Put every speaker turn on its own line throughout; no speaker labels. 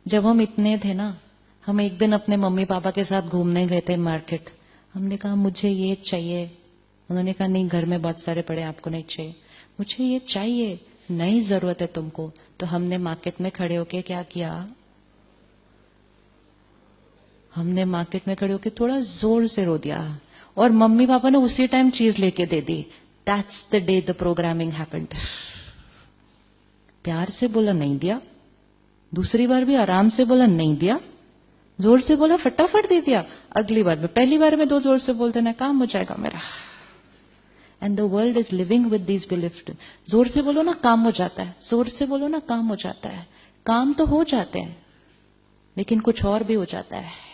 जब हम इतने थे ना, हम एक दिन अपने मम्मी पापा के साथ घूमने गए थे मार्केट। हमने कहा मुझे ये चाहिए, उन्होंने कहा नहीं घर में बहुत सारे पड़े, आपको नहीं चाहिए। मुझे ये चाहिए, नहीं जरूरत है तुमको। तो हमने मार्केट में खड़े होके क्या किया, हमने मार्केट में खड़े होके थोड़ा जोर से रो दिया और मम्मी पापा ने उसी टाइम चीज लेके दे दी। That's the day the programming happened. प्यार से बोला नहीं दिया, दूसरी बार भी आराम से बोला नहीं दिया, जोर से बोला फटाफट दे दिया, अगली बार में, पहली बार में दो जोर से बोल देना काम हो जाएगा मेरा। And the world is living with this belief. जोर से बोलो ना काम हो जाता है, जोर से बोलो ना काम हो जाता है। काम तो हो जाते हैं लेकिन कुछ और भी हो जाता है।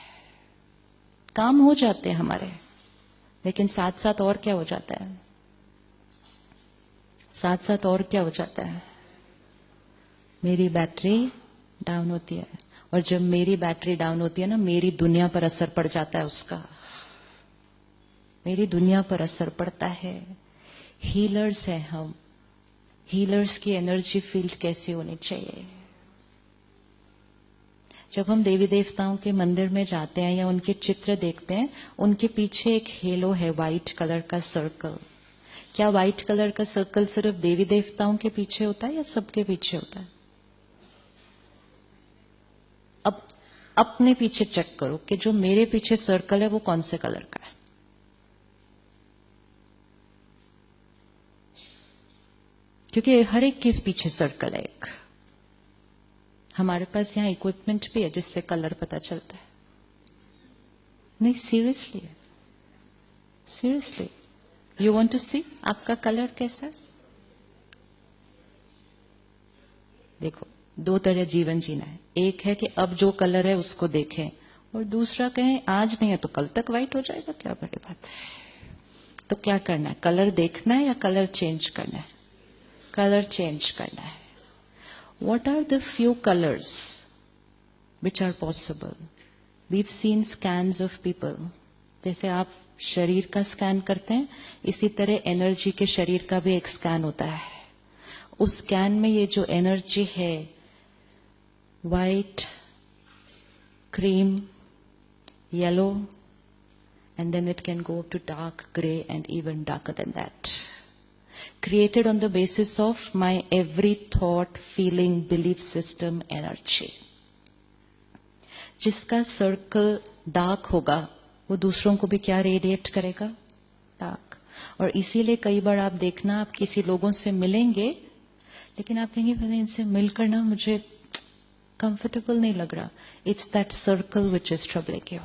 काम हो जाते हैं हमारे, लेकिन साथ साथ और क्या हो जाता है, साथ साथ और क्या हो जाता है, मेरी बैटरी डाउन होती है। और जब मेरी बैटरी डाउन होती है ना, मेरी दुनिया पर असर पड़ जाता है उसका, मेरी दुनिया पर असर पड़ता है। हीलर्स हैं हम, हीलर्स की एनर्जी फील्ड कैसी होनी चाहिए। जब हम देवी देवताओं के मंदिर में जाते हैं या उनके चित्र देखते हैं, उनके पीछे एक हेलो है, व्हाइट कलर का सर्कल। क्या व्हाइट कलर का सर्कल सिर्फ देवी देवताओं के पीछे होता है या सबके पीछे होता है? अब अपने पीछे चेक करो कि जो मेरे पीछे सर्कल है वो कौन से कलर का है। क्योंकि हर एक के पीछे सर्कल है एक। हमारे पास यहां इक्विपमेंट भी है जिससे कलर पता चलता है। नहीं seriously, seriously, you want to see आपका कलर कैसा है? देखो, दो तरह जीवन जीना है। एक है कि अब जो कलर है उसको देखें, और दूसरा कहें आज नहीं है तो कल तक व्हाइट हो जाएगा, क्या बड़ी बात है। तो क्या करना है, कलर देखना है या कलर चेंज करना है? कलर चेंज करना है। What are the few colors which are possible? We've seen scans of people. जैसे आप शरीर का स्कैन करते हैं, इसी तरह एनर्जी के शरीर का भी एक स्कैन होता है। उस स्कैन में ये जो एनर्जी है, white, cream, yellow, and then it can go up to dark gray and even darker than that. Created on the basis of my every thought, feeling, belief system, energy. जिसका circle dark होगा वो दूसरों को भी क्या radiate करेगा? Dark. और इसीलिए कई बार आप देखना, आप किसी लोगों से मिलेंगे लेकिन आप कहेंगे पहले इनसे मिलकर ना मुझे कंफर्टेबल नहीं लग रहा। It's that circle which is troubling you.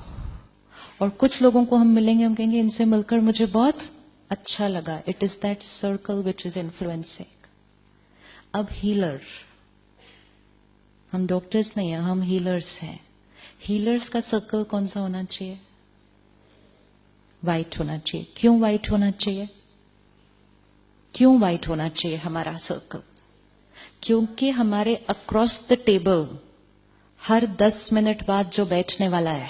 और कुछ लोगों को हम मिलेंगे, हम कहेंगे इनसे मिलकर मुझे बहुत अच्छा लगा। It is that circle which is influencing. अब हीलर, हम डॉक्टर्स नहीं हैं, हम हीलर्स हैं। हीलर्स का सर्कल कौन सा होना चाहिए? व्हाइट होना चाहिए। क्यों व्हाइट होना चाहिए? क्यों व्हाइट होना चाहिए हमारा सर्कल? क्योंकि हमारे across the table her 10 minute बाद जो बैठने वाला है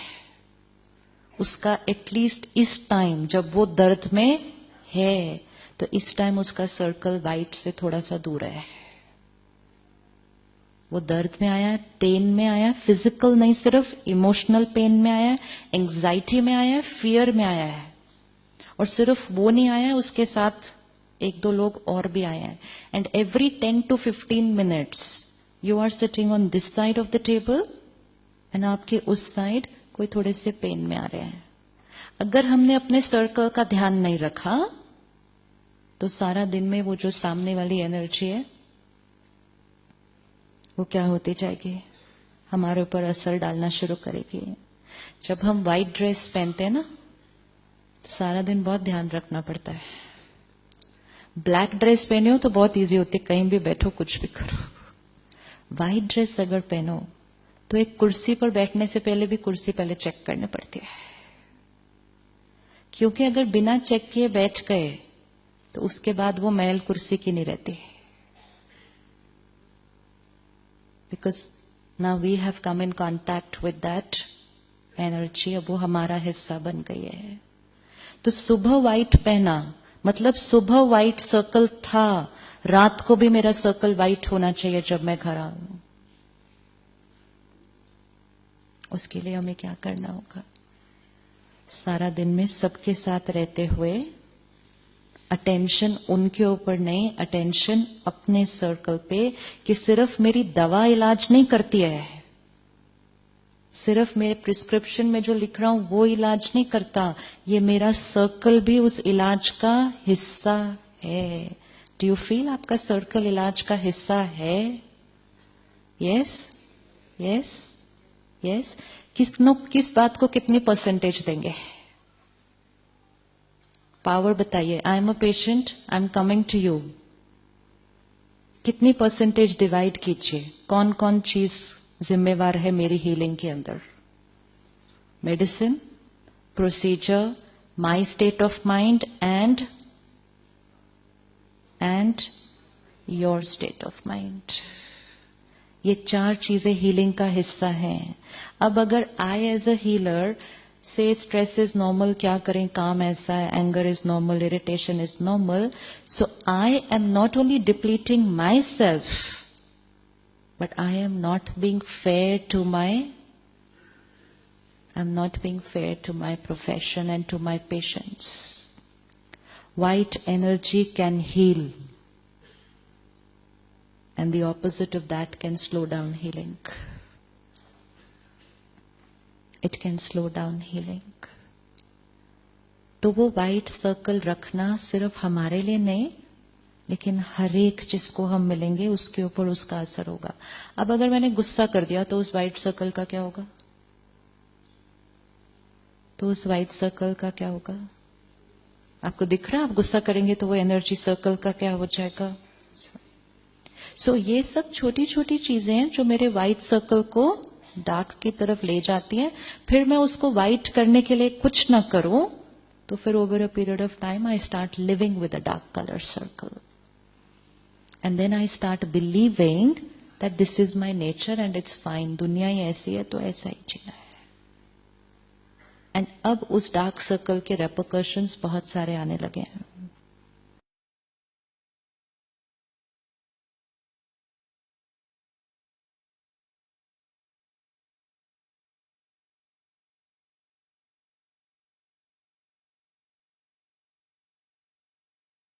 उसका एटलीस्ट इस टाइम जब वो दर्द में है, तो इस टाइम उसका सर्कल व्हाइट से थोड़ा सा दूर है। वो दर्द में आया है, पेन में आया है, फिजिकल नहीं सिर्फ इमोशनल पेन में आया है, एंजाइटी में आया है, फियर में आया है। और सिर्फ वो नहीं आया है, उसके साथ एक दो लोग और भी आए हैं। And every 10 to 15 minutes you are sitting on this side of the table and आपके उस साइड कोई थोड़े से पेन में आ रहे हैं। अगर हमने अपने सर्कल का ध्यान नहीं रखा तो सारा दिन में वो जो सामने वाली एनर्जी है वो क्या होती जाएगी, हमारे ऊपर असर डालना शुरू करेगी। जब हम व्हाइट ड्रेस पहनते हैं ना तो सारा दिन बहुत ध्यान रखना पड़ता है। ब्लैक ड्रेस पहने हो तो बहुत इजी होती है, कहीं भी बैठो कुछ भी करो। व्हाइट ड्रेस अगर पहनो तो एक कुर्सी पर बैठने से पहले भी कुर्सी पहले चेक करनी पड़ती है, क्योंकि अगर बिना चेक किए बैठ गए तो उसके बाद वो महल कुर्सी की नहीं रहती। Because now we have come in contact with that energy, अब वो हमारा हिस्सा बन गई है। तो सुबह व्हाइट पहना मतलब सुबह व्हाइट सर्कल था, रात को भी मेरा सर्कल व्हाइट होना चाहिए जब मैं घर आऊं। उसके लिए हमें क्या करना होगा? सारा दिन में सबके साथ रहते हुए अटेंशन उनके ऊपर नहीं, अटेंशन अपने सर्कल पे, कि सिर्फ मेरी दवा इलाज नहीं करती है, सिर्फ मेरे प्रिस्क्रिप्शन में जो लिख रहा हूं वो इलाज नहीं करता, ये मेरा सर्कल भी उस इलाज का हिस्सा है। डू यू फील आपका सर्कल इलाज का हिस्सा है? Yes yes yes. किस बात को कितनी परसेंटेज देंगे? पावर बताइए। I am a patient, I am coming to you, कितनी परसेंटेज डिवाइड कीजिए? कौन कौन चीज जिम्मेवार है मेरी हीलिंग के अंदर? Medicine, procedure, my state of mind and your state of mind. ये 4 चीजें हीलिंग का हिस्सा हैं। अब अगर आई एज अ हीलर से स्ट्रेस इज नॉर्मल, क्या करें, काम ऐसा है, anger is normal, irritation is normal, so I am not only depleting my self, but I am not being fair to my profession and to my patients. White energy can heal, and the opposite of that can slow down healing. It can slow down healing. तो वो white circle रखना सिर्फ हमारे लिए नहीं, लेकिन हर एक जिसको हम मिलेंगे उसके ऊपर उसका असर होगा। अब अगर मैंने गुस्सा कर दिया तो उस व्हाइट सर्कल का क्या होगा? तो उस व्हाइट सर्कल का क्या होगा? आपको दिख रहा है? आप गुस्सा करेंगे तो वो एनर्जी सर्कल का क्या हो जाएगा? सो ये सब छोटी छोटी चीजें हैं जो मेरे व्हाइट सर्कल को डार्क की तरफ ले जाती हैं। फिर मैं उसको व्हाइट करने के लिए कुछ ना करूं तो फिर over a period of time I start living with a dark colour circle. And then I start believing that this is my nature and it's fine. दुनिया ही ऐसी है तो ऐसा ही जीना है. And अब उस डार्क सर्कल के repercussions बहुत सारे आने लगे हैं.